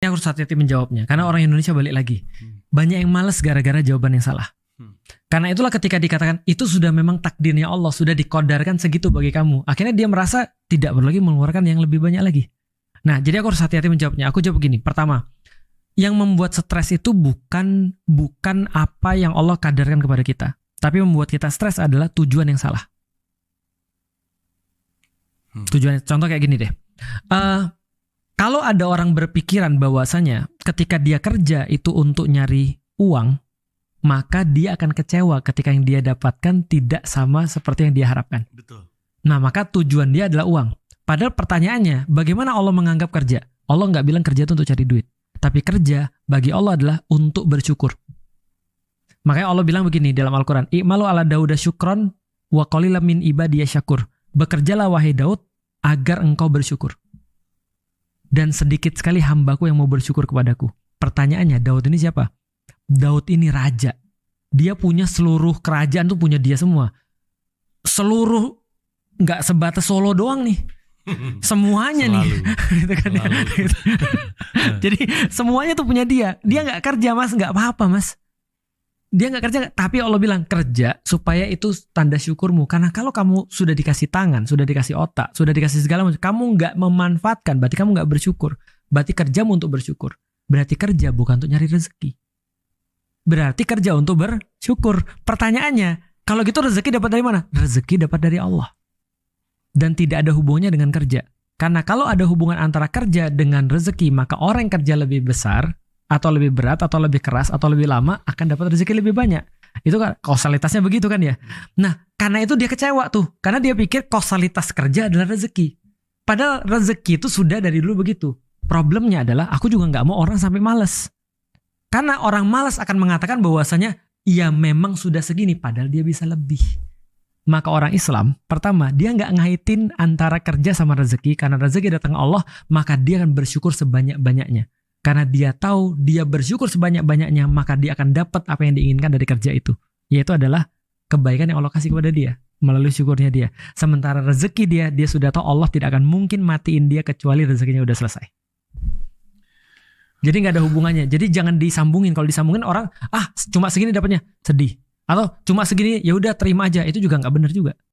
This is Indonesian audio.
makanya harus hati-hati menjawabnya. Karena orang Indonesia balik lagi, banyak yang malas gara-gara jawaban yang salah. Karena itulah ketika dikatakan itu sudah memang takdirnya Allah, sudah dikodarkan segitu bagi kamu. Akhirnya dia merasa tidak perlu lagi mengeluarkan yang lebih banyak lagi. Nah, jadi aku harus hati-hati menjawabnya. Aku jawab begini. Pertama, yang membuat stres itu bukan apa yang Allah kadarkan kepada kita, tapi membuat kita stres adalah tujuan yang salah. Tujuan, contoh kayak gini deh. Kalau ada orang berpikiran bahwasanya ketika dia kerja itu untuk nyari uang, maka dia akan kecewa ketika yang dia dapatkan tidak sama seperti yang dia harapkan. Betul. Nah, maka tujuan dia adalah uang. Padahal pertanyaannya, bagaimana Allah menganggap kerja? Allah nggak bilang kerja itu untuk cari duit. Tapi kerja bagi Allah adalah untuk bersyukur. Makanya Allah bilang begini dalam Al-Quran, I'malu ala Dauda syukron wa qalilan min ibadiyah syakur. Bekerjalah wahai Daud agar engkau bersyukur. Dan sedikit sekali hambaku yang mau bersyukur kepadaku. Pertanyaannya, Daud ini siapa? Daud ini raja. Dia punya seluruh kerajaan tuh punya dia semua. Seluruh, nggak sebatas Solo doang nih. Semuanya nih. Gitu kan ya. Jadi semuanya tuh punya dia. Dia nggak kerja mas, nggak apa-apa mas. Dia nggak kerja, tapi Allah bilang kerja supaya itu tanda syukurmu. Karena kalau kamu sudah dikasih tangan, sudah dikasih otak, sudah dikasih segala macam, kamu nggak memanfaatkan, berarti kamu nggak bersyukur. Berarti kerjamu untuk bersyukur. Berarti kerja bukan untuk nyari rezeki. Berarti kerja untuk bersyukur. Pertanyaannya, kalau gitu rezeki dapat dari mana? Rezeki dapat dari Allah. Dan tidak ada hubungannya dengan kerja. Karena kalau ada hubungan antara kerja dengan rezeki, maka orang yang kerja lebih besar, atau lebih berat, atau lebih keras, atau lebih lama, akan dapat rezeki lebih banyak. Itu kan kausalitasnya begitu kan ya. Nah, karena itu dia kecewa tuh. Karena dia pikir kausalitas kerja adalah rezeki. Padahal rezeki itu sudah dari dulu begitu. Problemnya adalah aku juga gak mau orang sampai malas. Karena orang malas akan mengatakan bahwasanya ya memang sudah segini, padahal dia bisa lebih. Maka orang Islam, pertama, dia gak ngaitin antara kerja sama rezeki. Karena rezeki datang Allah, maka dia akan bersyukur sebanyak-banyaknya. Karena dia tahu dia bersyukur sebanyak-banyaknya, maka dia akan dapat apa yang diinginkan dari kerja itu. Yaitu adalah kebaikan yang Allah kasih kepada dia melalui syukurnya dia. Sementara rezeki dia sudah tahu Allah tidak akan mungkin matiin dia kecuali rezekinya udah selesai. Jadi gak ada hubungannya. Jadi jangan disambungin. Kalau disambungin orang, cuma segini dapatnya, sedih. Atau cuma segini, ya udah terima aja. Itu juga gak benar juga.